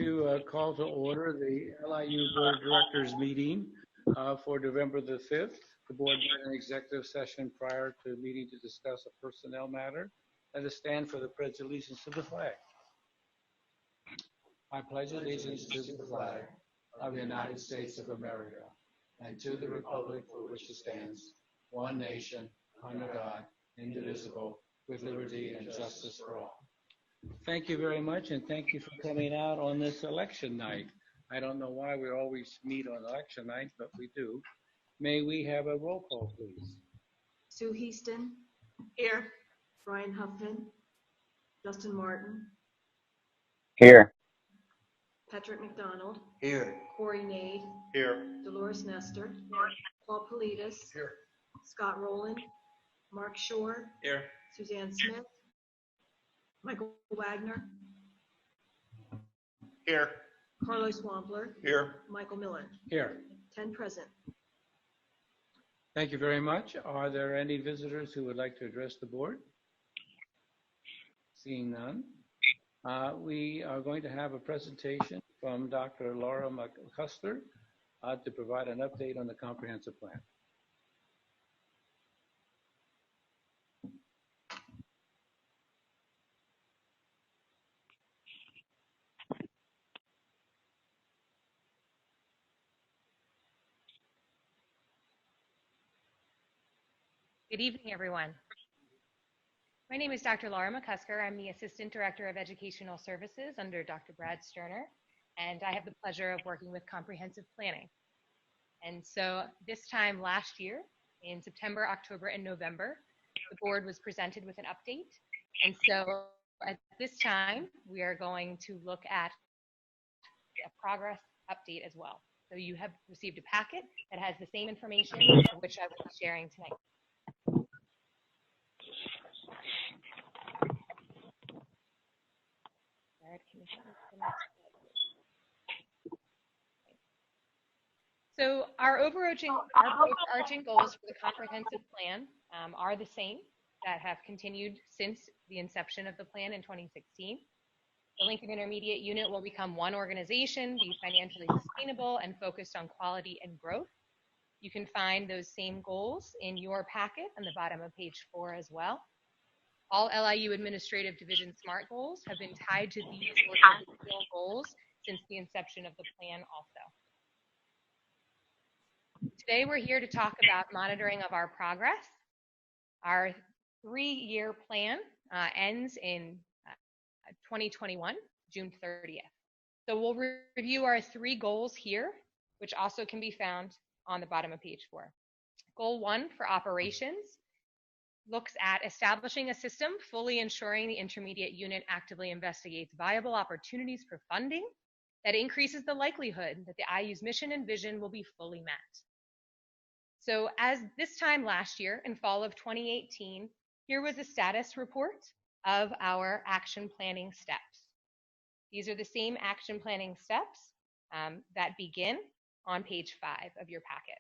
to call to order the LIU Board of Directors meeting for November the 5th. The board met an executive session prior to the meeting to discuss a personnel matter. Let us stand for the pledge of allegiance to the flag. I pledge allegiance to the flag of the United States of America and to the republic for which it stands, one nation, under God, indivisible, with liberty and justice for all. Thank you very much, and thank you for coming out on this election night. I don't know why we always meet on election night, but we do. May we have a roll call, please? Sue Heaston. Here. Brian Huffman. Justin Martin. Here. Patrick McDonald. Here. Corey Nade. Here. Dolores Nestor. Paul Politis. Here. Scott Rowland. Mark Shore. Here. Suzanne Smith. Michael Wagner. Here. Carlos Wampler. Here. Michael Miller. Here. 10 present. Thank you very much. Are there any visitors who would like to address the board? Seeing none. We are going to have a presentation from Dr. Laura McCusker to provide an update on the comprehensive plan. Good evening, everyone. My name is Dr. Laura McCusker. I'm the Assistant Director of Educational Services under Dr. Brad Sterner, and I have the pleasure of working with comprehensive planning. And so this time last year, in September, October, and November, the board was presented with an update. And so at this time, we are going to look at a progress update as well. So you have received a packet that has the same information, which I will be sharing tonight. So our overarching goals for the comprehensive plan are the same that have continued since the inception of the plan in 2016. The Lincoln Intermediate Unit will become one organization, be financially sustainable, and focused on quality and growth. You can find those same goals in your packet on the bottom of page 4 as well. All LIU Administrative Division SMART goals have been tied to these organizational goals since the inception of the plan also. Today we're here to talk about monitoring of our progress. Our 3-year plan ends in 2021, June 30th. So we'll review our 3 goals here, which also can be found on the bottom of page 4. Goal 1 for operations looks at establishing a system fully ensuring the intermediate unit actively investigates viable opportunities for funding that increases the likelihood that the IU's mission and vision will be fully met. So as this time last year in fall of 2018, here was a status report of our action planning steps. These are the same action planning steps that begin on page 5 of your packet.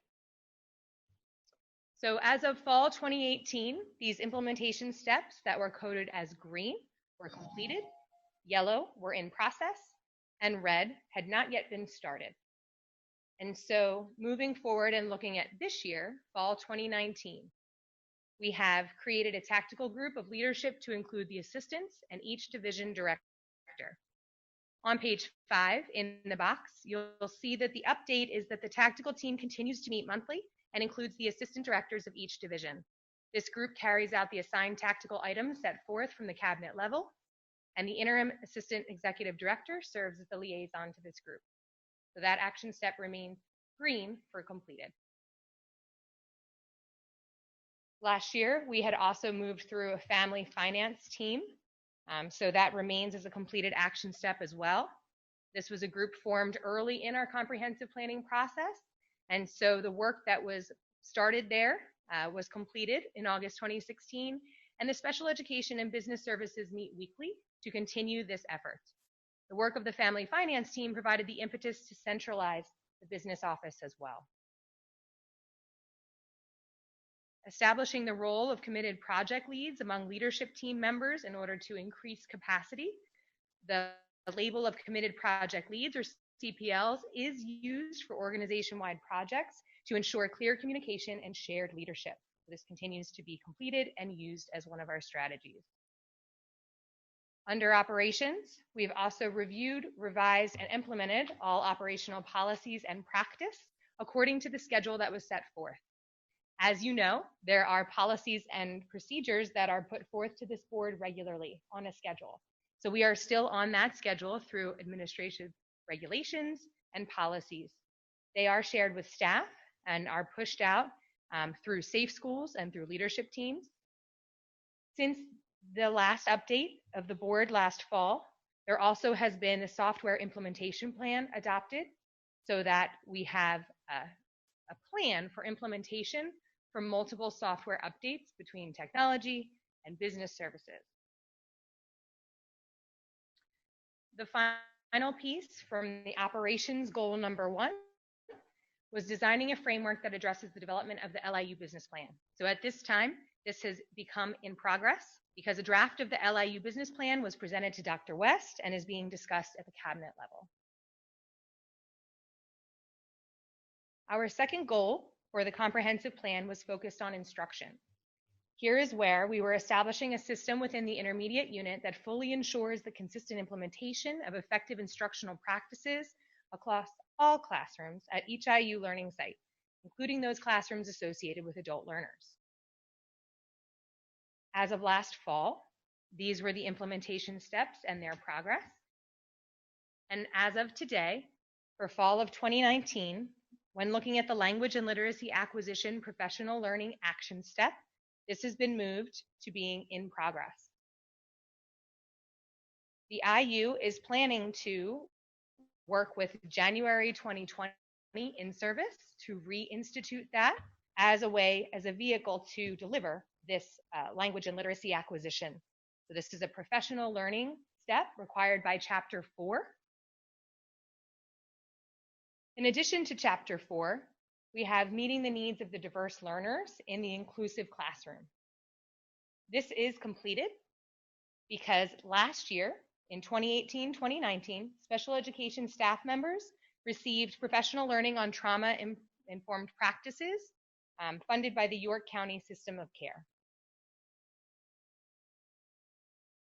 So as of fall 2018, these implementation steps that were coded as green were completed, yellow were in process, and red had not yet been started. And so moving forward and looking at this year, fall 2019, we have created a tactical group of leadership to include the assistants and each division director. On page 5 in the box, you'll see that the update is that the tactical team continues to meet monthly and includes the assistant directors of each division. This group carries out the assigned tactical items set forth from the cabinet level, and the interim assistant executive director serves as the liaison to this group. So that action step remains green for completed. Last year, we had also moved through a family finance team. So that remains as a completed action step as well. This was a group formed early in our comprehensive planning process. And so the work that was started there was completed in August 2016. And the special education and business services meet weekly to continue this effort. The work of the family finance team provided the impetus to centralize the business office as well. Establishing the role of committed project leads among leadership team members in order to increase capacity. The label of committed project leads, or CPLs, is used for organization-wide projects to ensure clear communication and shared leadership. This continues to be completed and used as one of our strategies. Under operations, we've also reviewed, revised, and implemented all operational policies and practice according to the schedule that was set forth. As you know, there are policies and procedures that are put forth to this board regularly on a schedule. So we are still on that schedule through administrative regulations and policies. They are shared with staff and are pushed out through safe schools and through leadership teams. Since the last update of the board last fall, there also has been a software implementation plan adopted so that we have a plan for implementation for multiple software updates between technology and business services. The final piece from the operations goal number 1 was designing a framework that addresses the development of the LIU business plan. So at this time, this has become in progress because a draft of the LIU business plan was presented to Dr. West and is being discussed at the cabinet level. Our second goal for the comprehensive plan was focused on instruction. Here is where we were establishing a system within the intermediate unit that fully ensures the consistent implementation of effective instructional practices across all classrooms at each IU learning site, including those classrooms associated with adult learners. As of last fall, these were the implementation steps and their progress. And as of today, for fall of 2019, when looking at the language and literacy acquisition professional learning action step, this has been moved to being in progress. The IU is planning to work with January 2020 in-service to reinstitute that as a vehicle to deliver this language and literacy acquisition. So this is a professional learning step required by Chapter 4. In addition to Chapter 4, we have meeting the needs of the diverse learners in the inclusive classroom. This is completed because last year, in 2018-2019, special education staff members received professional learning on trauma-informed practices funded by the York County System of Care.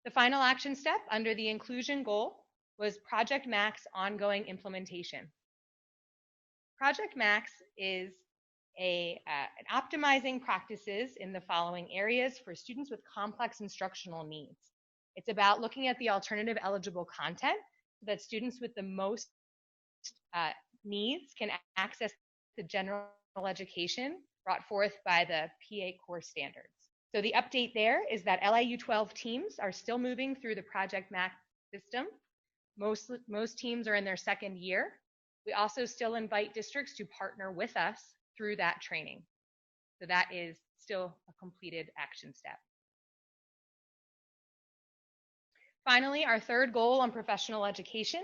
The final action step under the inclusion goal was Project Max ongoing implementation. Project Max is an optimizing practices in the following areas for students with complex instructional needs. It's about looking at the alternative eligible content so that students with the most needs can access the general education brought forth by the PA core standards. So the update there is that LIU 12 teams are still moving through the Project Max system. Most teams are in their second year. We also still invite districts to partner with us through that training. So that is still a completed action step. Finally, our third goal on professional education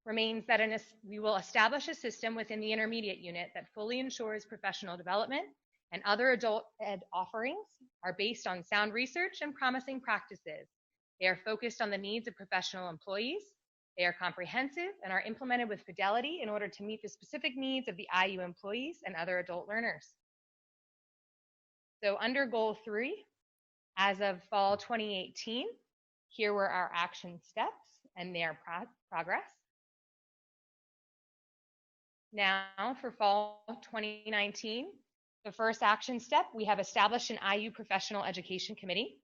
remains that we will establish a system within the intermediate unit that fully ensures professional development and other adult ed offerings are based on sound research and promising practices. They are focused on the needs of professional employees. They are comprehensive and are implemented with fidelity in order to meet the specific needs of the IU employees and other adult learners. So under goal 3, as of fall 2018, here were our action steps and their progress. Now for fall 2019, the first action step, we have established an IU Professional Education Committee.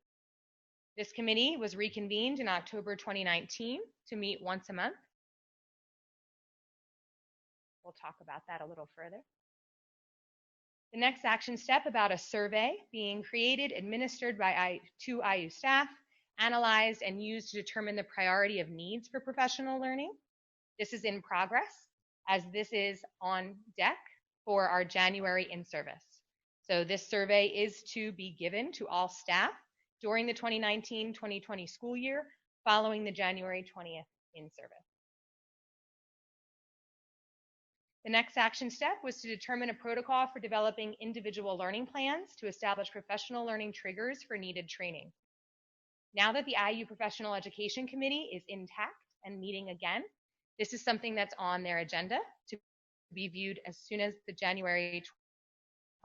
This committee was reconvened in October 2019 to meet once a month. We'll talk about that a little further. The next action step about a survey being created, administered by 2 IU staff, analyzed and used to determine the priority of needs for professional learning. This is in progress as this is on deck for our January in-service. So this survey is to be given to all staff during the 2019-2020 school year following the January 20th in-service. The next action step was to determine a protocol for developing individual learning plans to establish professional learning triggers for needed training. Now that the IU Professional Education Committee is intact and meeting again. This is something that's on their agenda to be viewed as soon as the January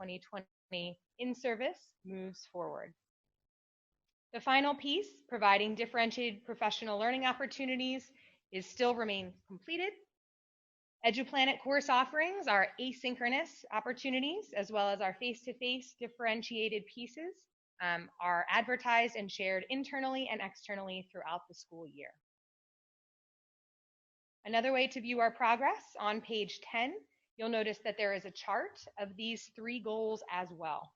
2020 in-service moves forward. The final piece, providing differentiated professional learning opportunities, is still remains completed. EduPlanet course offerings are asynchronous opportunities, as well as our face-to-face differentiated pieces are advertised and shared internally and externally throughout the school year. Another way to view our progress, on page 10, you'll notice that there is a chart of these 3 goals as well.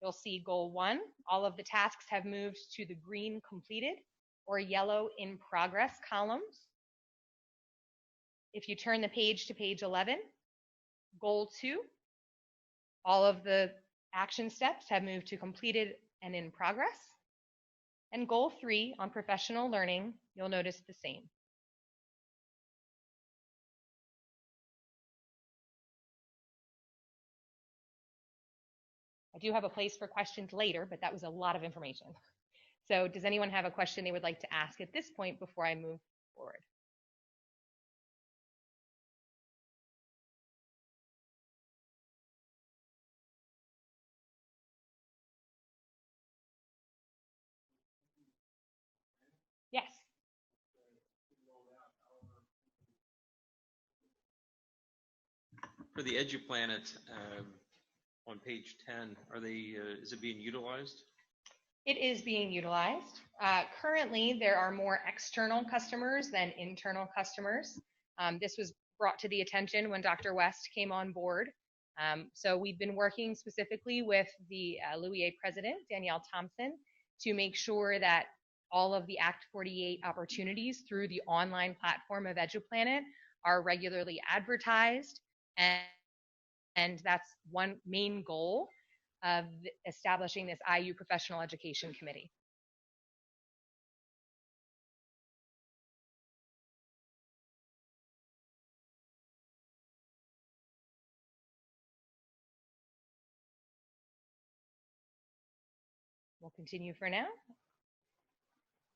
You'll see goal 1, all of the tasks have moved to the green completed or yellow in progress columns. If you turn the page to page 11, goal 2, all of the action steps have moved to completed and in progress. And goal 3 on professional learning, you'll notice the same. I do have a place for questions later, but that was a lot of information. So does anyone have a question they would like to ask at this point before I move forward? Yes. For the EduPlanet on page 10, are they? Is it being utilized? It is being utilized. Currently, there are more external customers than internal customers. This was brought to the attention when Dr. West came on board. So we've been working specifically with the LIU president, Danielle Thompson, to make sure that all of the Act 48 opportunities through the online platform of EduPlanet are regularly advertised. And that's one main goal of establishing this IU Professional Education Committee. We'll continue for now.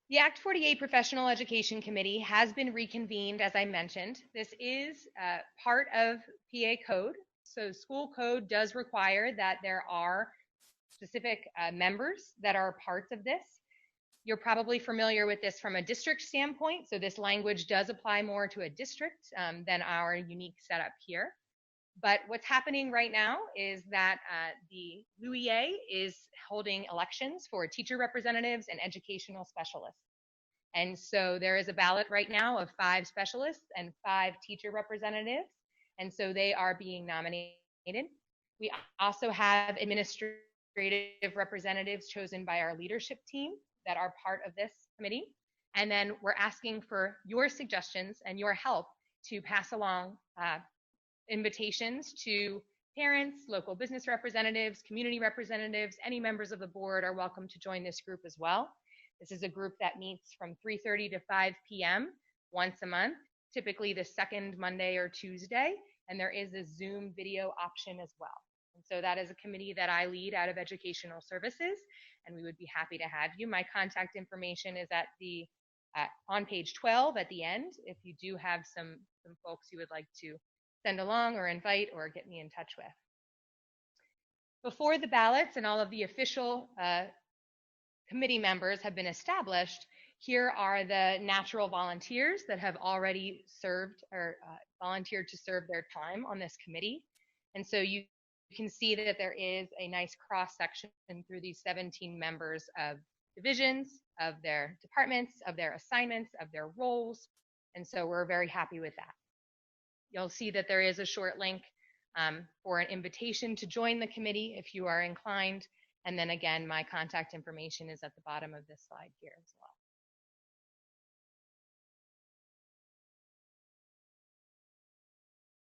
The Act 48 Professional Education Committee has been reconvened, as I mentioned. This is part of PA code. So school code does require that there are specific members that are parts of this. You're probably familiar with this from a district standpoint. So this language does apply more to a district than our unique setup here. But what's happening right now is that the LIU is holding elections for teacher representatives and educational specialists. And so there is a ballot right now of 5 specialists and 5 teacher representatives. And so they are being nominated. We also have administrative representatives chosen by our leadership team that are part of this committee. And then we're asking for your suggestions and your help to pass along invitations to parents, local business representatives, community representatives. Any members of the board are welcome to join this group as well. This is a group that meets from 3:30 to 5 p.m. once a month, typically the second Monday or Tuesday, and there is a Zoom video option as well. And so that is a committee that I lead out of Educational Services, and we would be happy to have you. My contact information is at the on page 12 at the end, if you do have some folks you would like to send along or invite or get me in touch with. Before the ballots and all of the official committee members have been established, here are the natural volunteers that have already served or volunteered to serve their time on this committee. And so you can see that there is a nice cross-section through these 17 members of divisions, of their departments, of their assignments, of their roles. And so we're very happy with that. You'll see that there is a short link for an invitation to join the committee if you are inclined. And then again, my contact information is at the bottom of this slide here as well.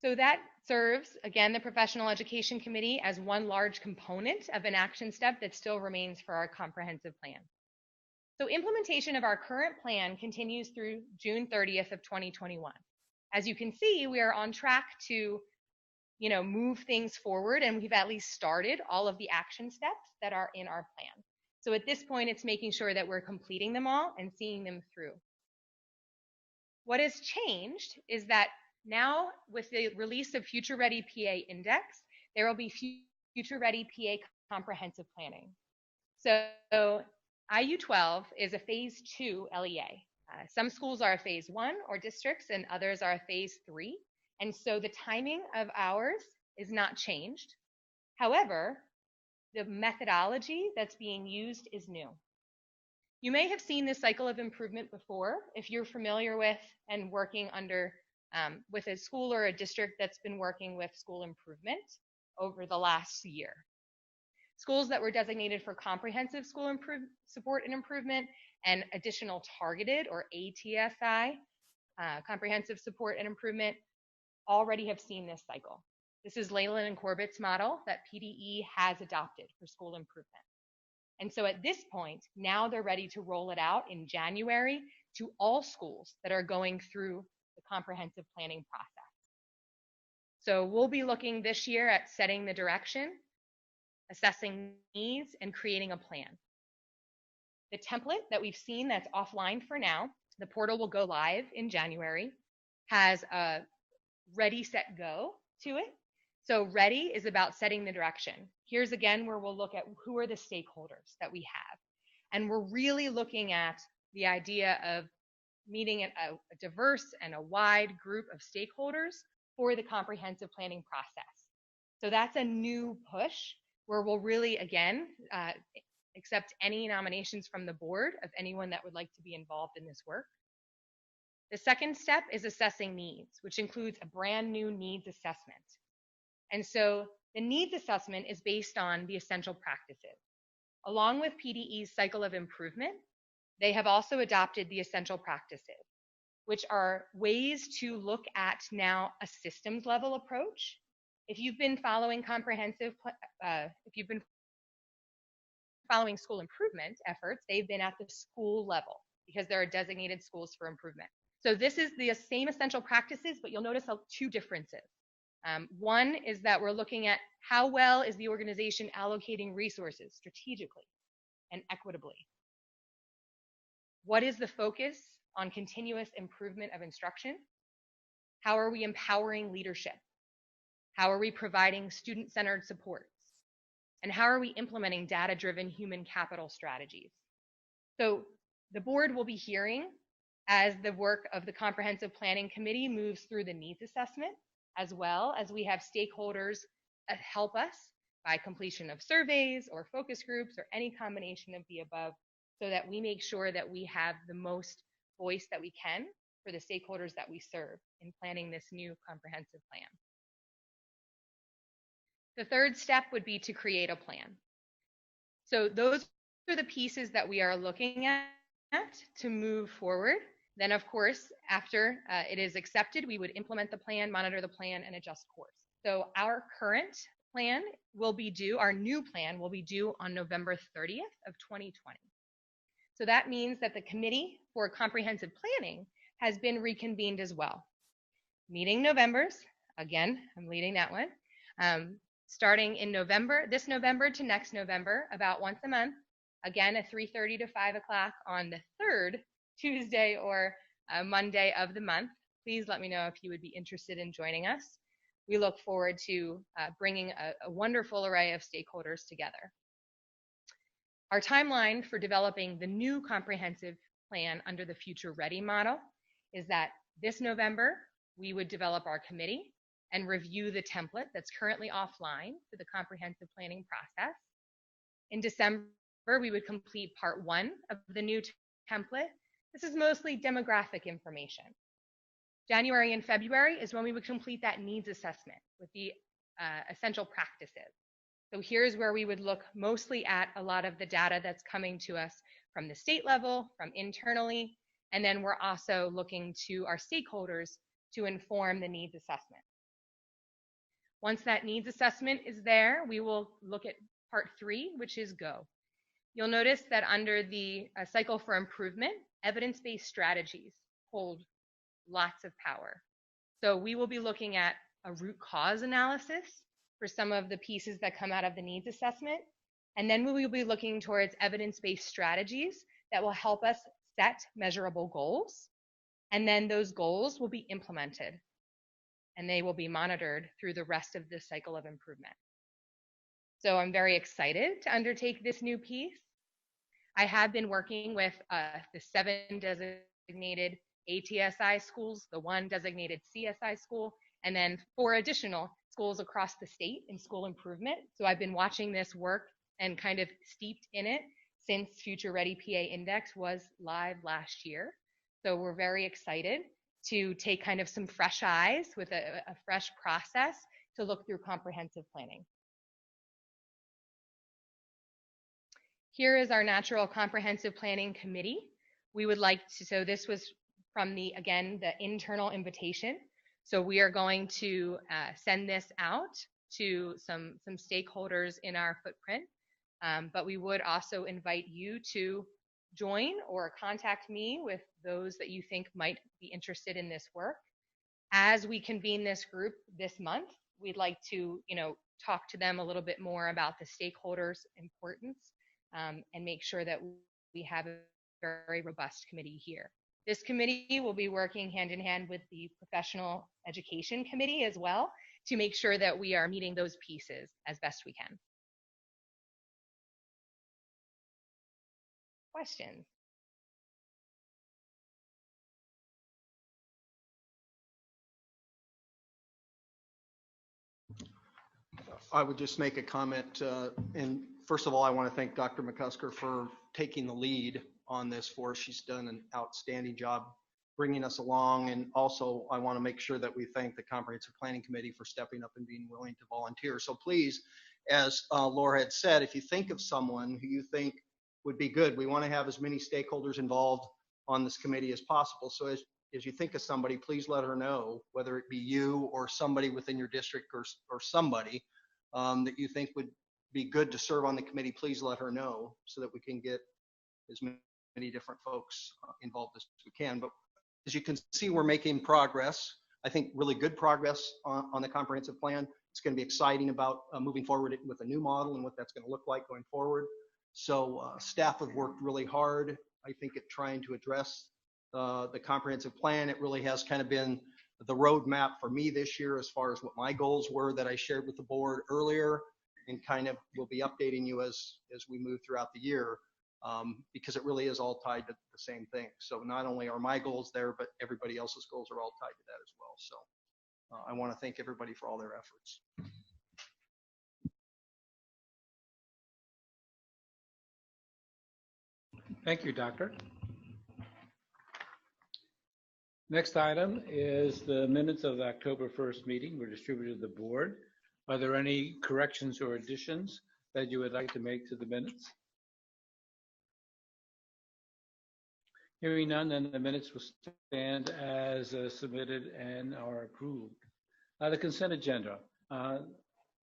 So that serves, again, the Professional Education Committee as one large component of an action step that still remains for our comprehensive plan. So implementation of our current plan continues through June 30th of 2021. As you can see, we are on track to, move things forward, and we've at least started all of the action steps that are in our plan. So at this point, it's making sure that we're completing them all and seeing them through. What has changed is that now with the release of Future Ready PA Index, there will be Future Ready PA comprehensive planning. So IU12 is a phase 2 LEA. Some schools are a phase 1 or districts and others are a phase 3. And so the timing of ours is not changed. However, the methodology that's being used is new. You may have seen this cycle of improvement before if you're familiar with and working under with a school or a district that's been working with school improvement over the last year. Schools that were designated for comprehensive school support and improvement and additional targeted or ATSI, comprehensive support and improvement, already have seen this cycle. This is Leyland and Corbett's model that PDE has adopted for school improvement. And so at this point, now they're ready to roll it out in January to all schools that are going through the comprehensive planning process. So we'll be looking this year at setting the direction, assessing needs, and creating a plan. The template that we've seen that's offline for now, the portal will go live in January, has a ready, set, go to it. So ready is about setting the direction. Here's again where we'll look at who are the stakeholders that we have. And we're really looking at the idea of meeting a diverse and a wide group of stakeholders for the comprehensive planning process. So that's a new push where we'll really, again, accept any nominations from the board of anyone that would like to be involved in this work. The second step is assessing needs, which includes a brand new needs assessment. And so the needs assessment is based on the essential practices. Along with PDE's cycle of improvement, they have also adopted the essential practices, which are ways to look at now a systems level approach. If you've been following if you've been following school improvement efforts, they've been at the school level because there are designated schools for improvement. So this is the same essential practices, but you'll notice two differences. One is that we're looking at how well is the organization allocating resources strategically and equitably. What is the focus on continuous improvement of instruction? How are we empowering leadership? How are we providing student-centered supports? And how are we implementing data-driven human capital strategies? So the board will be hearing as the work of the Comprehensive Planning Committee moves through the needs assessment, as well as we have stakeholders help us by completion of surveys or focus groups or any combination of the above, so that we make sure that we have the most voice that we can for the stakeholders that we serve in planning this new comprehensive plan. The third step would be to create a plan. So those are the pieces that we are looking at to move forward. Then, of course, after it is accepted, we would implement the plan, monitor the plan, and adjust course. So our current plan will be due, our new plan will be due on November 30th of 2020. So that means that the Committee for Comprehensive Planning has been reconvened as well. Meeting Novembers, again, I'm leading that one, starting in November, this November to next November, about once a month, again at 3:30 to 5 o'clock on the third Tuesday or Monday of the month. Please let me know if you would be interested in joining us. We look forward to bringing a wonderful array of stakeholders together. Our timeline for developing the new comprehensive plan under the Future Ready model is that this November, we would develop our committee and review the template that's currently offline for the comprehensive planning process. In December, we would complete part 1 of the new template. This is mostly demographic information. January and February is when we would complete that needs assessment with the essential practices. So here's where we would look mostly at a lot of the data that's coming to us from the state level, from internally, and then we're also looking to our stakeholders to inform the needs assessment. Once that needs assessment is there, we will look at part 3, which is go. You'll notice that under the cycle for improvement, evidence-based strategies hold lots of power. So we will be looking at a root cause analysis for some of the pieces that come out of the needs assessment. And then we will be looking towards evidence-based strategies that will help us set measurable goals And then those goals will be implemented and they will be monitored through the rest of this cycle of improvement. So I'm very excited to undertake this new piece. I have been working with the 7 designated ATSI schools, the 1 designated CSI school, and then 4 additional schools across the state in school improvement. So I've been watching this work and kind of steeped in it since Future Ready PA Index was live last year. So we're very excited to take kind of some fresh eyes with a fresh process to look through comprehensive planning. Here is our Natural Comprehensive Planning Committee. We would like to, so this was from the, again, the internal invitation. So we are going to send this out to some stakeholders in our footprint, but we would also invite you to join or contact me with those that you think might be interested in this work. As we convene this group this month, we'd like to, talk to them a little bit more about the stakeholders' importance and make sure that we have a very robust committee here. This committee will be working hand in hand with the Professional Education Committee as well to make sure that we are meeting those pieces as best we can. Questions? I would just make a comment. And first of all, I want to thank Dr. McCusker for taking the lead on this for us. She's done an outstanding job bringing us along. And also, I want to make sure that we thank the Comprehensive Planning Committee for stepping up and being willing to volunteer. So please, as Laura had said, if you think of someone who you think would be good, we want to have as many stakeholders involved on this committee as possible. So as you think of somebody, please let her know, whether it be you or somebody within your district or somebody that you think would be good to serve on the committee. Please let her know so that we can get as many different folks involved as we can. But as you can see, we're making progress. I think really good progress on the comprehensive plan. It's going to be exciting about moving forward with a new model and what that's going to look like going forward. So staff have worked really hard, I think, at trying to address the comprehensive plan. It really has kind of been the roadmap for me this year as far as what my goals were that I shared with the board earlier, and kind of will be updating you as we move throughout the year, because it really is all tied to the same thing. So not only are my goals there, but everybody else's goals are all tied to that as well. So I want to thank everybody for all their efforts. Thank you, Doctor. Next item is the minutes of the October 1st meeting were distributed to the board. Are there any corrections or additions that you would like to make to the minutes? Hearing none, then the minutes will stand as submitted and are approved. The consent agenda.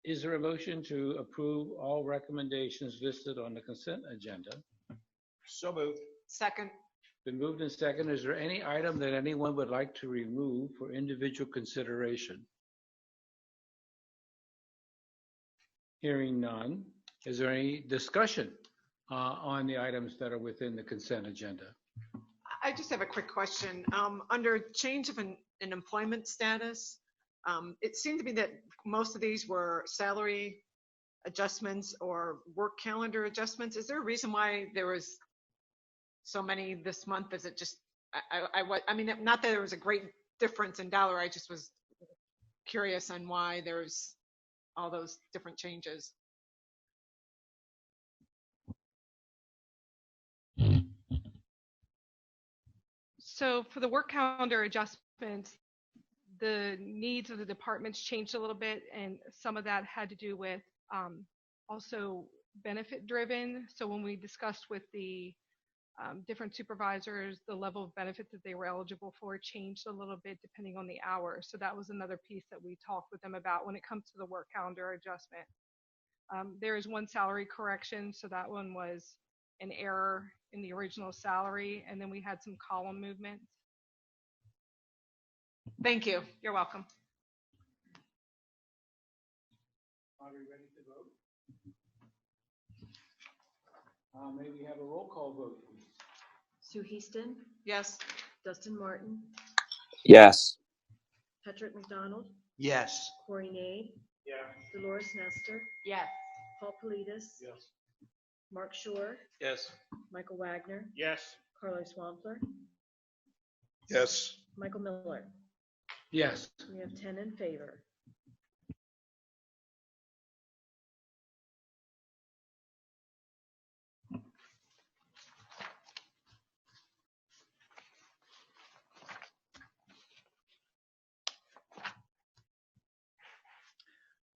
Is there a motion to approve all recommendations listed on the consent agenda? So moved. Second. Been moved and second. Is there any item that anyone would like to remove for individual consideration? Hearing none. Is there any discussion on the items that are within the consent agenda? I just have a quick question. Under change of an employment status, it seemed to me that most of these were salary adjustments or work calendar adjustments. Is there a reason why there was so many this month? Is it just, I mean, not that there was a great difference in dollar, I just was curious on why there's all those different changes. So for the work calendar adjustments, the needs of the departments changed a little bit, and some of that had to do with also benefit driven. So when we discussed with the different supervisors, the level of benefits that they were eligible for changed a little bit depending on the hours. So that was another piece that we talked with them about when it comes to the work calendar adjustment. There is one salary correction, so that one was an error in the original salary, and then we had some column movements. Thank you. You're welcome. Are we ready to vote? May we have a roll call vote, please? Sue Heaston, Yes. Dustin Martin, Yes. Patrick McDonald, Yes. Corey Nade, Dolores Nestor, Yes. Paul Politis, Mark Shore, Yes. Michael Wagner, Yes. Carlos Wampler, Yes. Michael Miller. Yes. We have 10 in favor.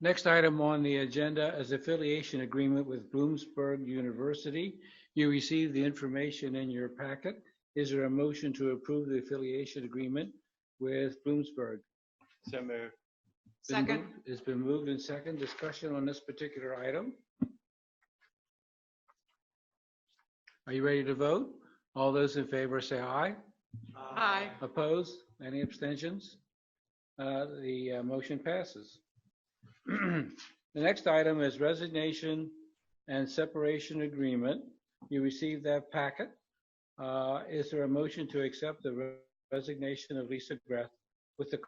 Next item on the agenda is affiliation agreement with Bloomsburg University. You received the information in your packet. Is there a motion to approve the affiliation agreement with Bloomsburg? So moved. Second. It's been moved and second. Discussion on this particular item. Are you ready to vote? All those in favor say aye. Aye. Opposed? Any abstentions? The motion passes. The next item is resignation and separation agreement. You received that packet. Is there a motion to accept the resignation of Lisa Greth with the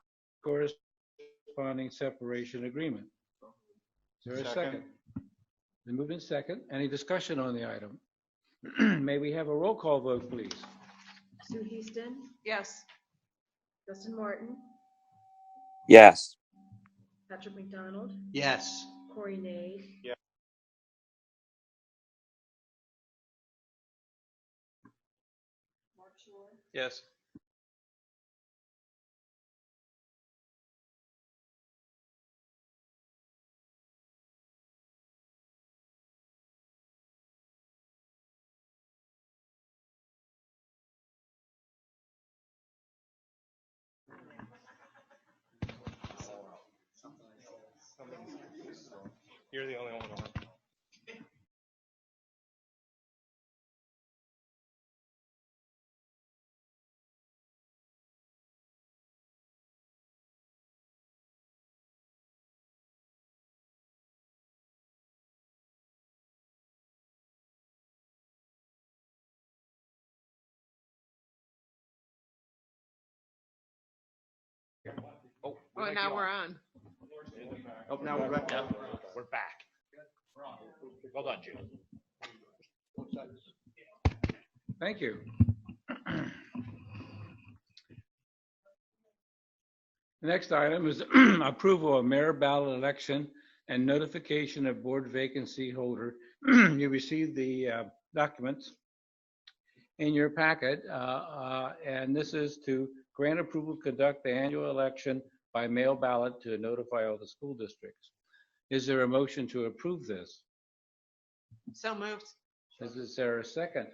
corresponding separation agreement? Is there a second? Been moved in second. Any discussion on the item? May we have a roll call vote, please? Sue Houston, Yes. Dustin Martin, Yes. Patrick McDonald, Yes. Corey Nade, Mark Shore, Yes. You're the only one on. Oh, now we're on. Oh, now we're back. We're back. Well done, Jim. Thank you. The next item is approval of mayor ballot election and notification of board vacancy holder. You received the documents in your packet, and this is to grant approval to conduct the annual election by mail ballot to notify all the school districts. Is there a motion to approve this? So moved. Is there a second?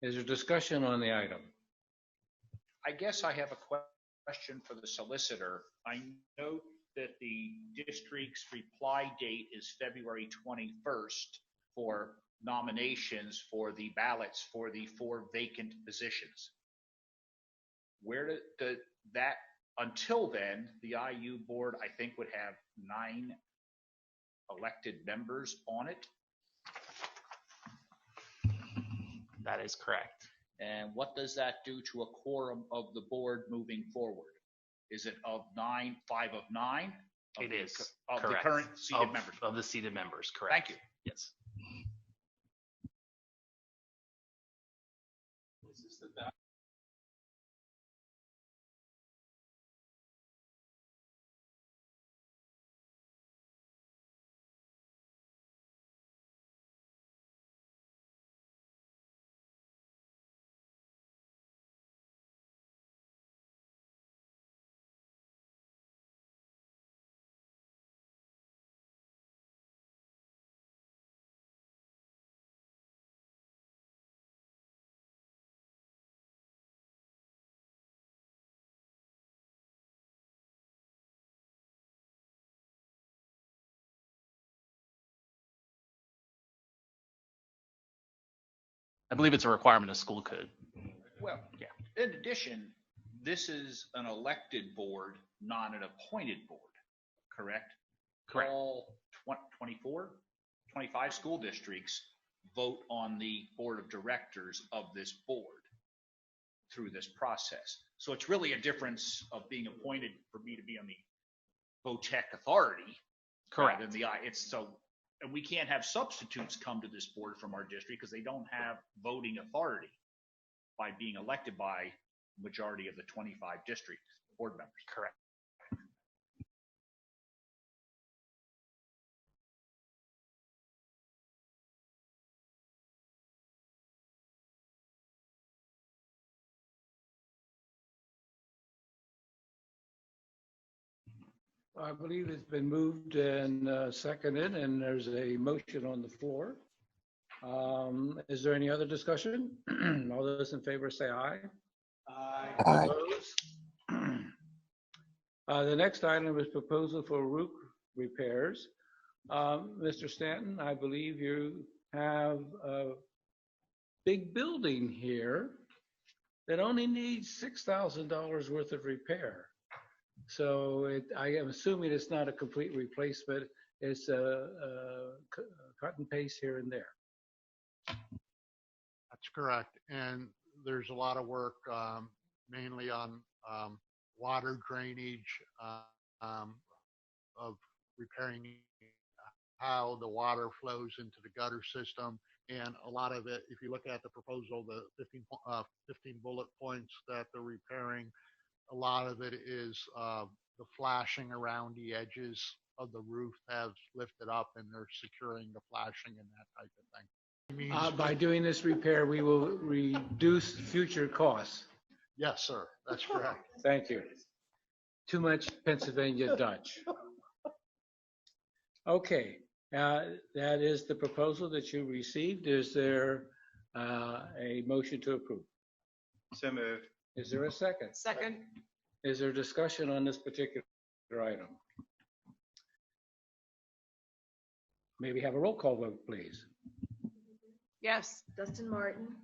Is there discussion on the item? I guess I have a question for the solicitor. I note that the district's reply date is February 21st for nominations for the ballots for the 4 vacant positions. Where did that, until then, the IU board, I think, would have 9 elected members on it. That is correct. And what does that do to a quorum of the board moving forward? Is it of 9, 5 of 9? It is Of correct. the current seated members? Of the seated members, correct. Thank you. Yes. I believe it's a requirement of school code. Well, Yeah. in addition, this is an elected board, not an appointed board, correct? Correct. All 24, 25 school districts vote on the board of directors of this board. through this process. So it's really a difference of being appointed for me to be on the VOTEC authority. Correct. Than the it's so, and we can't have substitutes come to this board from our district because they don't have voting authority by being elected by majority of the 25 district board members. Correct. I believe it's been moved and seconded, and there's a motion on the floor. Is there any other discussion? All those in favor say aye. Aye. Aye. Opposed? The next item is proposal for roof repairs. Mr. Stanton, I believe you have a big building here that only needs $6,000 worth of repair. So I am assuming it's not a complete replacement. It's a cut and paste here and there. That's correct. And there's a lot of work, mainly on water drainage, of repairing how the water flows into the gutter system. And a lot of it, if you look at the proposal, the 15 bullet points that they're repairing, a lot of it is the flashing around the edges of the roof have lifted up and they're securing the flashing and that type of thing. By doing this repair, we will reduce future costs. Yes, sir. That's correct. Thank you. Too much Pennsylvania Dutch. Okay, that is the proposal that you received. Is there a motion to approve? So moved. Is there a second? Second. Is there discussion on this particular item? Maybe have a roll call vote, please. Yes. Dustin Martin,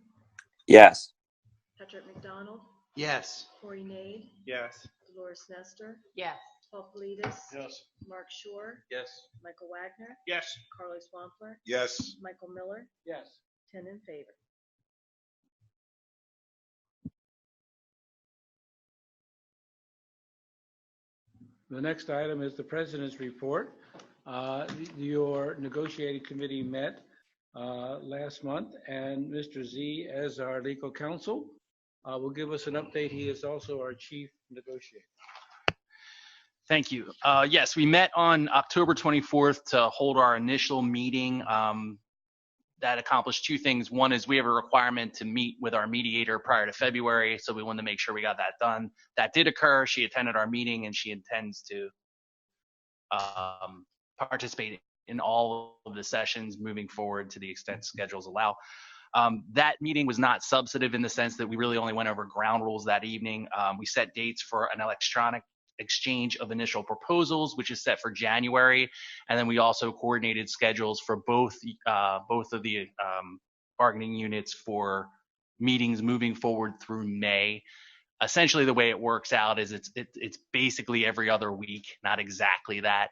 Yes. Patrick McDonald, Yes. Corey Nade, Yes. Dolores Nestor, Yes. Paul Politis, Yes. Mark Shore, Yes. Michael Wagner, Yes. Carlos Wampler, Yes. Michael Miller, Yes. 10 in favor. The next item is the president's report. Your negotiating committee met last month, and Mr. Z, as our legal counsel, will give us an update. He is also our chief negotiator. Thank you. Yes, we met on October 24th to hold our initial meeting. That accomplished two things. One is we have a requirement to meet with our mediator prior to February, so we wanted to make sure we got that done. That did occur. She attended our meeting, and she intends to participate in all of the sessions moving forward to the extent schedules allow. That meeting was not substantive in the sense that we really only went over ground rules that evening. We set dates for an electronic exchange of initial proposals, which is set for January, and then we also coordinated schedules for both of the bargaining units for meetings moving forward through May. Essentially, the way it works out is it's basically every other week, not exactly that.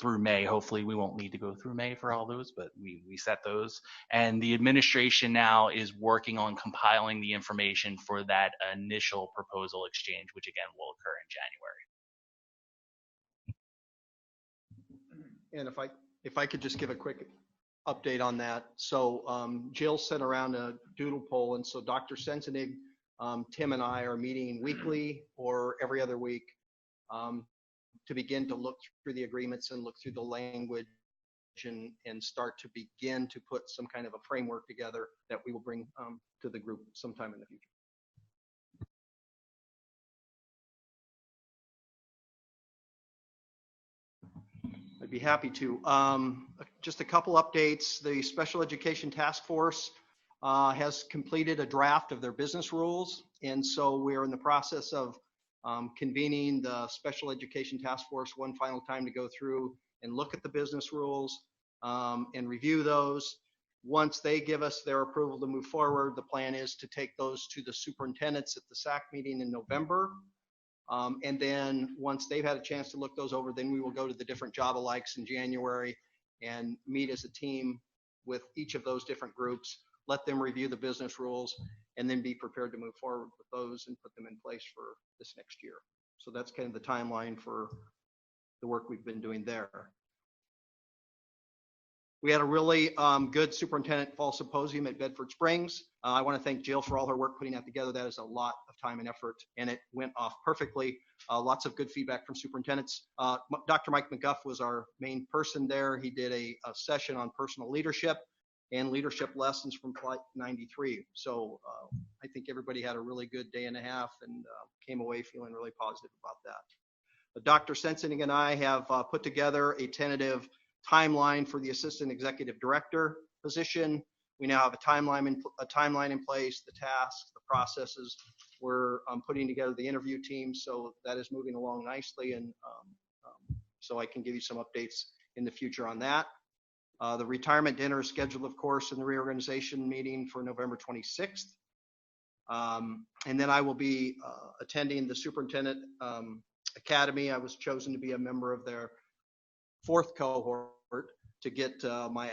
Through May. Hopefully we won't need to go through May for all those, but we set those. And the administration now is working on compiling the information for that initial proposal exchange, which again will occur in January. And if I could just give a quick update on that. So Jill sent around a doodle poll, and so Dr. Sensenig, Tim and I are meeting weekly or every other week to begin to look through the agreements and look through the language and start to begin to put some kind of a framework together that we will bring to the group sometime in the future. I'd be happy to. Just a couple updates. The Special Education Task Force has completed a draft of their business rules, and so we're in the process of convening the Special Education Task Force one final time to go through and look at the business rules and review those. Once they give us their approval to move forward, the plan is to take those to the superintendents at the SAC meeting in November. And then once they've had a chance to look those over, then we will go to the different job alikes in January and meet as a team with each of those different groups, let them review the business rules, and then be prepared to move forward with those and put them in place for this next year. So that's kind of the timeline for the work we've been doing there. We had a really good superintendent fall symposium at Bedford Springs. I want to thank Jill for all her work putting that together. That is a lot of time and effort, and it went off perfectly. Lots of good feedback from superintendents. Dr. Mike McGuff was our main person there. He did a session on personal leadership and leadership lessons from Flight 93. So I think everybody had a really good day and a half and came away feeling really positive about that. Dr. Sensening and I have put together a tentative timeline for the assistant executive director position. We now have a timeline in place, the tasks, the processes. We're putting together the interview team, so that is moving along nicely, and so I can give you some updates in the future on that. The retirement dinner is scheduled, of course, in the reorganization meeting for November 26th. And then I will be attending the Superintendent Academy. I was chosen to be a member of their 4th cohort to get my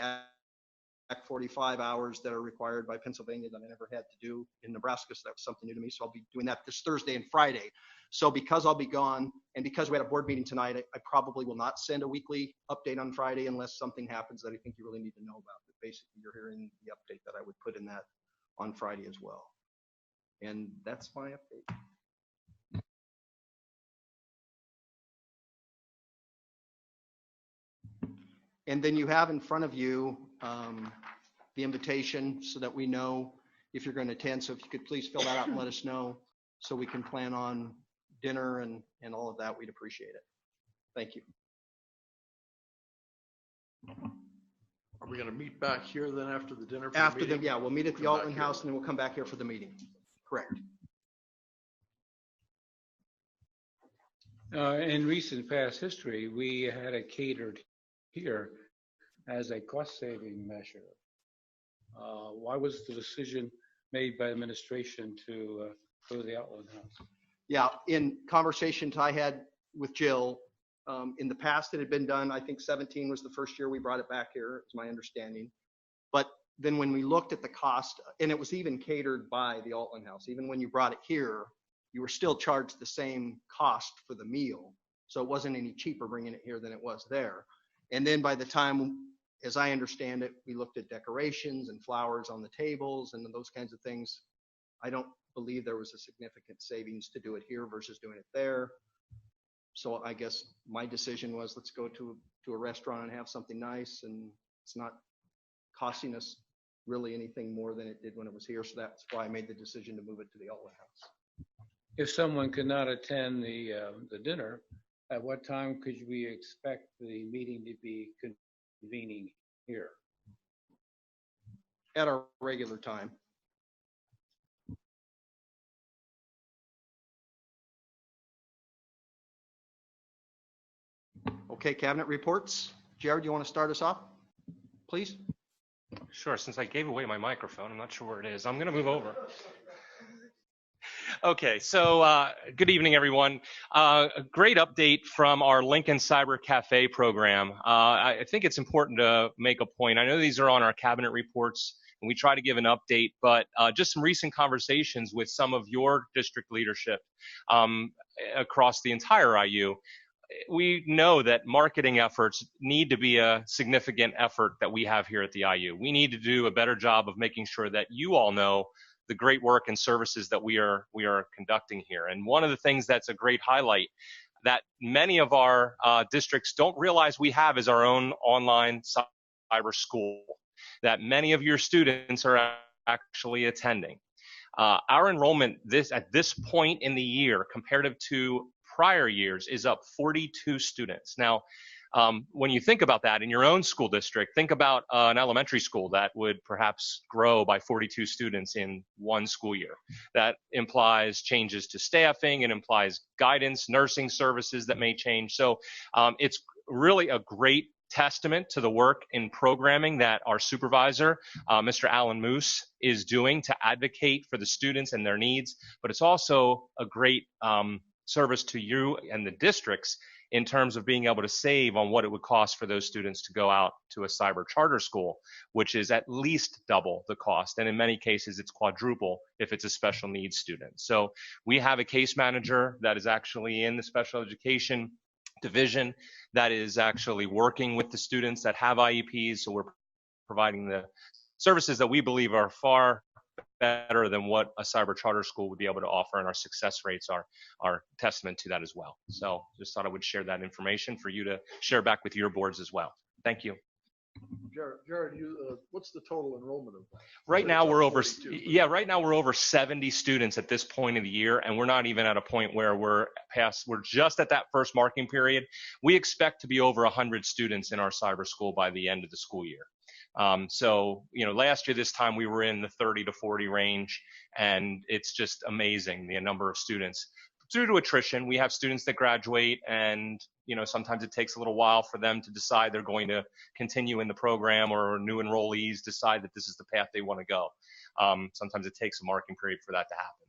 Act 45 hours that are required by Pennsylvania that I never had to do in Nebraska. So that was something new to me. So I'll be doing that this Thursday and Friday. So because I'll be gone and because we had a board meeting tonight, I probably will not send a weekly update on Friday unless something happens that I think you really need to know about. But basically, you're hearing the update that I would put in that on Friday as well. And that's my update. And then you have in front of you the invitation so that we know if you're going to attend. So if you could please fill that out and let us know so we can plan on dinner and all of that, we'd appreciate it. Thank you. Are we going to meet back here then after the dinner? After the, yeah, we'll meet at the Altman House and then we'll come back here for the meeting. Correct. In recent past history, we had it catered here as a cost-saving measure. Why was the decision made by administration to go to the Outland House? Yeah, in conversations I had with Jill, in the past it had been done. I think 17 was the first year we brought it back here, is my understanding. But then when we looked at the cost, and it was even catered by the Altland House, even when you brought it here, you were still charged the same cost for the meal. So it wasn't any cheaper bringing it here than it was there. And then by the time, as I understand it, we looked at decorations and flowers on the tables and those kinds of things. I don't believe there was a significant savings to do it here versus doing it there. So I guess my decision was, let's go to a restaurant and have something nice, and it's not costing us really anything more than it did when it was here. So that's why I made the decision to move it to the Altland House. If someone could not attend the dinner, at what time could we expect the meeting to be convening here? At our regular time. Okay, cabinet reports. Jared, you want to start us off, please? Sure, since I gave away my microphone, I'm not sure where it is. I'm going to move over. Okay, so good evening, everyone. A great update from our Lincoln Cyber Cafe program. I think it's important to make a point. I know these are on our cabinet reports, and we try to give an update, but just some recent conversations with some of your district leadership across the entire IU. We know that marketing efforts need to be a significant effort that we have here at the IU. We need to do a better job of making sure that you all know the great work and services that we are conducting here. And one of the things that's a great highlight that many of our districts don't realize we have is our own online cyber school that many of your students are actually attending. Our enrollment at this point in the year, comparative to prior years, is up 42 students. Now, when you think about that in your own school district, think about an elementary school that would perhaps grow by 42 students in one school year. That implies changes to staffing, it implies guidance, nursing services that may change. So it's really a great testament to the work in programming that our supervisor, Mr. Alan Moose, is doing to advocate for the students and their needs. But it's also a great service to you and the districts in terms of being able to save on what it would cost for those students to go out to a cyber charter school, which is at least double the cost. And in many cases, it's quadruple if it's a special needs student. So we have a case manager that is actually in the special education division that is actually working with the students that have IEPs. So we're providing the services that we believe are far better than what a cyber charter school would be able to offer, and our success rates are testament to that as well. So just thought I would share that information for you to share back with your boards as well. Thank you. Jared, what's the total enrollment of that? Right now we're over 42, right now we're over 70 students at this point of the year, and we're not even at a point where we're just at that first marking period. We expect to be over 100 students in our cyber school by the end of the school year. So, last year this time we were in the 30 to 40 range, and it's just amazing the number of students. Due to attrition, we have students that graduate, and sometimes it takes a little while for them to decide they're going to continue in the program, or new enrollees decide that this is the path they want to go. Sometimes it takes a marking period for that to happen.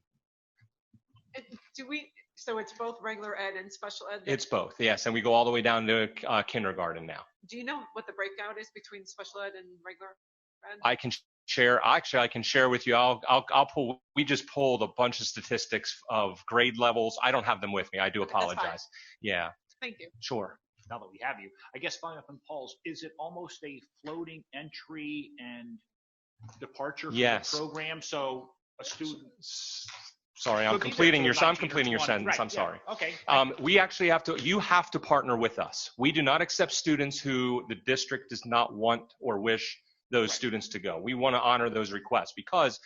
So it's both regular ed and special ed? It's both, yes, and we go all the way down to kindergarten now. Do you know what the breakout is between special ed and regular ed? I can share. Actually, I can share with you. I'll pull. We just pulled a bunch of statistics of grade levels. I don't have them with me. I do apologize. Yeah. Thank you. Sure. Now that we have you, I guess following up on Paul's, is it almost a floating entry and departure for the program? So a student. Sorry, I'm completing your sentence. Right, I'm sorry. Okay. We actually you have to partner with us. We do not accept students who the district does not want or wish those students to go. We want to honor those requests because,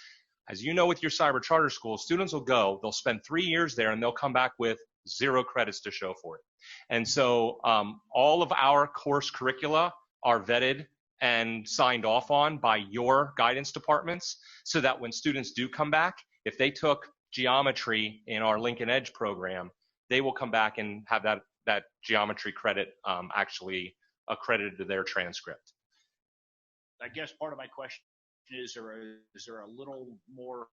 as you know, with your cyber charter school, students will go, they'll spend 3 years there, and they'll come back with 0 credits to show for it. And so all of our course curricula are vetted and signed off on by your guidance departments, so that when students do come back, if they took geometry in our Lincoln Edge program, they will come back and have that geometry credit actually accredited to their transcript. I guess part of my question is there a little more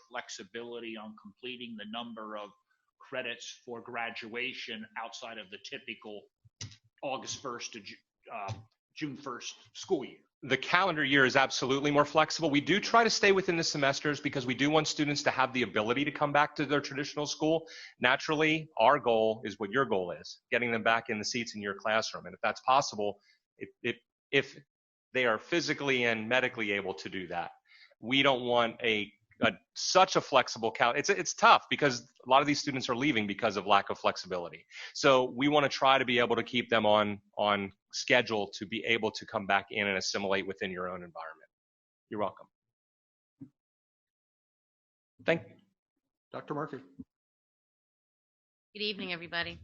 flexibility on completing the number of credits for graduation outside of the typical August 1st to June 1st school year? The calendar year is absolutely more flexible. We do try to stay within the semesters because we do want students to have the ability to come back to their traditional school. Naturally, our goal is what your goal is, getting them back in the seats in your classroom. And if that's possible, if they are physically and medically able to do that, we don't want such a flexible calendar. It's tough because a lot of these students are leaving because of lack of flexibility. So we want to try to be able to keep them on schedule to be able to come back in and assimilate within your own environment. You're welcome. Thank you. Dr. Murphy. Good evening, everybody.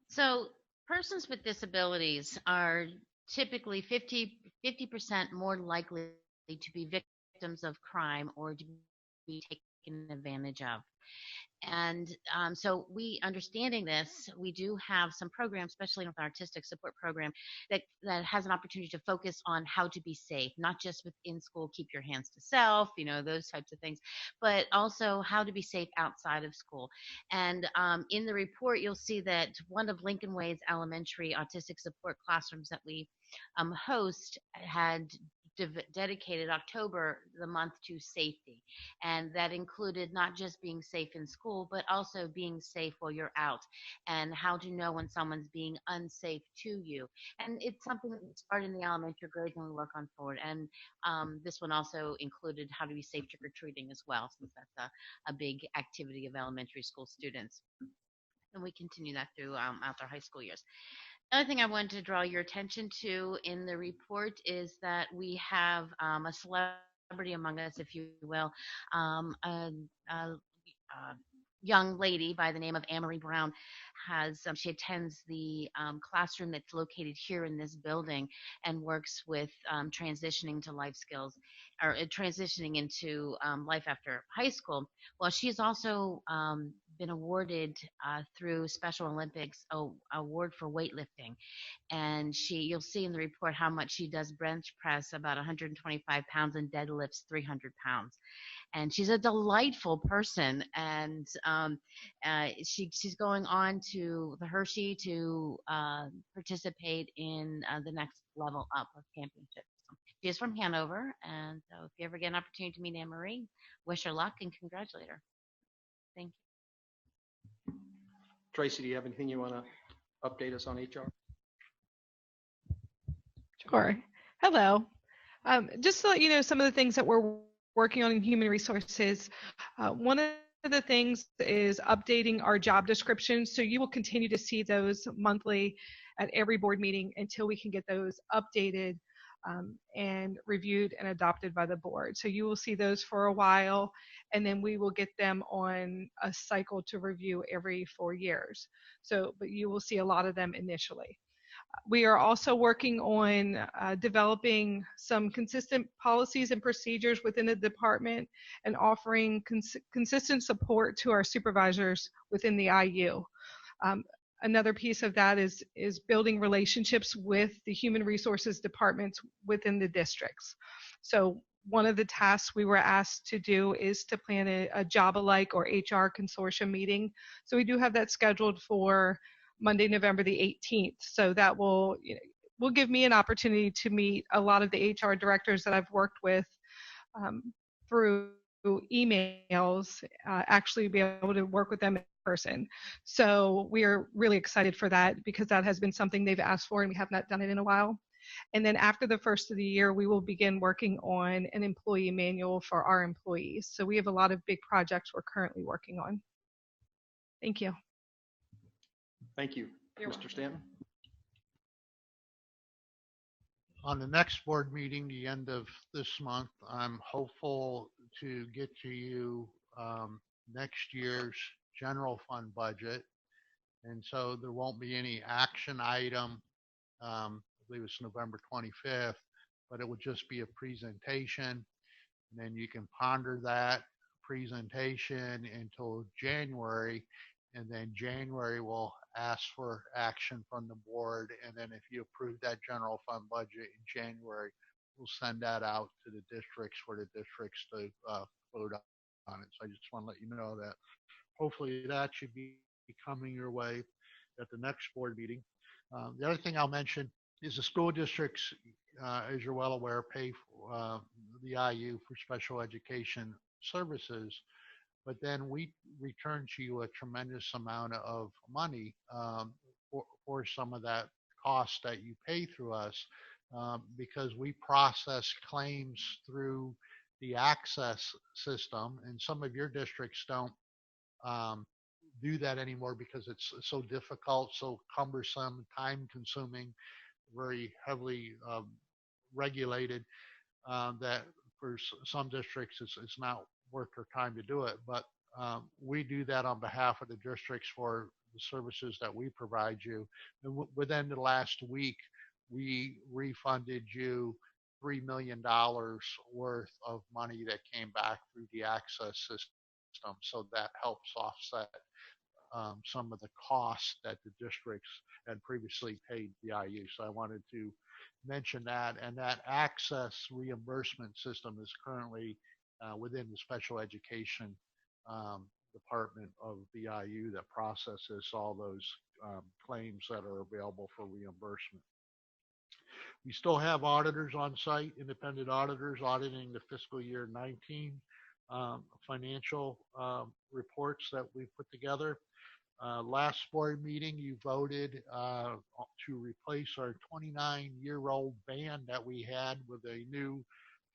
So persons with disabilities are typically 50% more likely to be victims of crime or to be taken advantage of. And so understanding this, we do have some programs, especially with our artistic support program, that has an opportunity to focus on how to be safe, not just within school, keep your hands to self, those types of things, but also how to be safe outside of school. And in the report, you'll see that one of Lincoln Way's elementary autistic support classrooms that we host had dedicated October, the month, to safety. And that included not just being safe in school, but also being safe while you're out, and how to know when someone's being unsafe to you. And it's something that we started in the elementary grades and we work on forward. And this one also included how to be safe trick-or-treating as well, since that's a big activity of elementary school students. And we continue that throughout our high school years. Another thing I wanted to draw your attention to in the report is that we have a celebrity among us, if you will, a young lady by the name of Amory Brown. She attends the classroom that's located here in this building and works with transitioning to life skills, or transitioning into life after high school. Well, she's also been awarded through Special Olympics award for weightlifting, and you'll see in the report how much she does bench press, about 125 pounds, and deadlifts 300 pounds. and she's a delightful person. And she's going on to the Hershey to participate in the next level up of championships. She is from Hanover, and so if you ever get an opportunity to meet Anne Marie, wish her luck and congratulate her. Thank you. Tracy, do you have anything you want to update us on HR? Sure. Hello. Just to let you know some of the things that we're working on in human resources. One of the things is updating our job descriptions. So you will continue to see those monthly at every board meeting until we can get those updated and reviewed and adopted by the board. So you will see those for a while, and then we will get them on a cycle to review every 4 years. So, but you will see a lot of them initially. We are also working on developing some consistent policies and procedures within the department and offering consistent support to our supervisors within the IU. Another piece of that is building relationships with the human resources departments within the districts. So one of the tasks we were asked to do is to plan a job alike or HR consortium meeting. So we do have that scheduled for Monday, November the 18th. So that will give me an opportunity to meet a lot of the HR directors that I've worked with through emails, actually be able to work with them in person. So we are really excited for that because that has been something they've asked for and we have not done it in a while. And then after the first of the year, we will begin working on an employee manual for our employees. So we have a lot of big projects we're currently working on. Thank you. Thank you. You're Mr. welcome. Stanton? On the next board meeting, the end of this month, I'm hopeful to get to you next year's general fund budget. And so there won't be any action item. I believe it's November 25th, but it would just be a presentation. And then you can ponder that presentation until January. And then January will ask for action from the board. And then if you approve that general fund budget in January, we'll send that out to the districts for the districts to vote on it. So I just want to let you know that hopefully that should be coming your way at the next board meeting. The other thing I'll mention is the school districts, as you're well aware, pay for, the IU for special education services. But then we return to you a tremendous amount of money for some of that cost that you pay through us because we process claims through the access system, and some of your districts don't do that anymore because it's so difficult, so cumbersome, time-consuming, very heavily regulated that for some districts it's not worth their time to do it. But we do that on behalf of the districts for the services that we provide you. And within the last week, we refunded you $3 million worth of money that came back through the access system. So that helps offset some of the costs that the districts had previously paid the IU. So I wanted to mention that. And that access reimbursement system is currently within the special education department of the IU that processes all those claims that are available for reimbursement. We still have auditors on site, independent auditors auditing the fiscal year 19 financial reports that we put together. Last board meeting, you voted to replace our 29-year-old van that we had with a new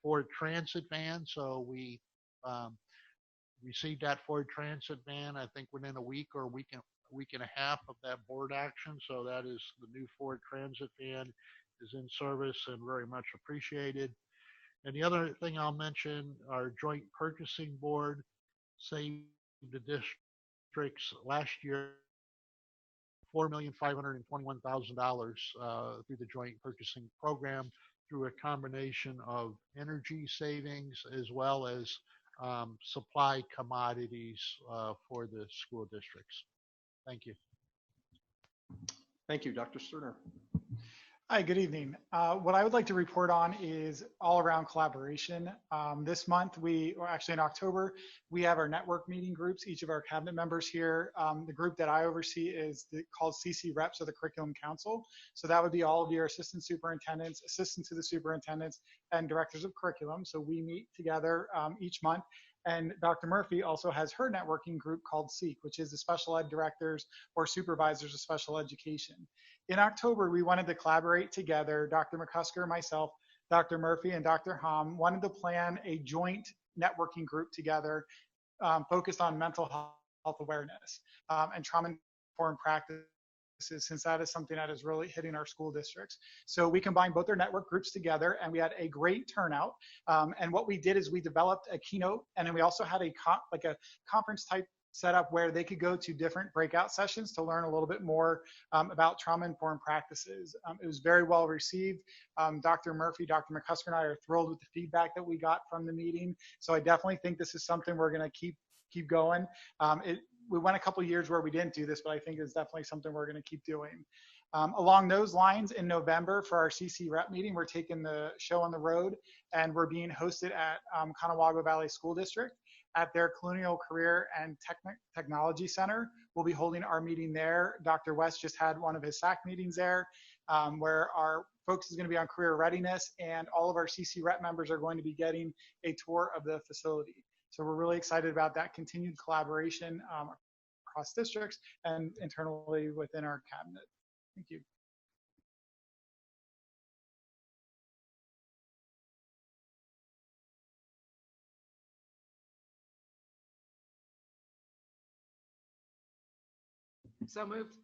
Ford Transit van. So we received that Ford Transit van, I think within a week or a week and a half of that board action. So that is the new Ford Transit van is in service and very much appreciated. And the other thing I'll mention, our joint purchasing board saved the districts last year $4,521,000 through the joint purchasing program through a combination of energy savings as well as supply commodities for the school districts. Thank you. Thank you, Dr. Sterner. Hi, good evening. What I would like to report on is all around collaboration. This month, or actually in October, we have our network meeting groups, each of our cabinet members here. The group that I oversee is called CC Reps, or the Curriculum Council. So that would be all of your assistant superintendents, assistants to the superintendents, and directors of curriculum. So we meet together each month. And Dr. Murphy also has her networking group called SEEK, which is the special ed directors or supervisors of special education. In October, we wanted to collaborate together, Dr. McCusker, myself, Dr. Murphy, and Dr. Hom wanted to plan a joint networking group together focused on mental health awareness and trauma-informed practices, since that is something that is really hitting our school districts. So we combined both our network groups together, and we had a great turnout. And what we did is we developed a keynote, and then we also had a conference type setup where they could go to different breakout sessions to learn a little bit more about trauma-informed practices. It was very well received. Dr. Murphy, Dr. McCusker, and I are thrilled with the feedback that we got from the meeting. So I definitely think this is something we're going to keep going. We went a couple of years where we didn't do this, but I think it's definitely something we're going to keep doing. Along those lines, in November for our CC Rep meeting, we're taking the show on the road, and we're being hosted at Conewago Valley School District at their Colonial Career and Technology Center. We'll be holding our meeting there. Dr. West just had one of his SAC meetings there, where our focus is going to be on career readiness, and all of our CC Rep members are going to be getting a tour of the facility. So we're really excited about that continued collaboration across districts and internally within our cabinet. Thank you. So moved.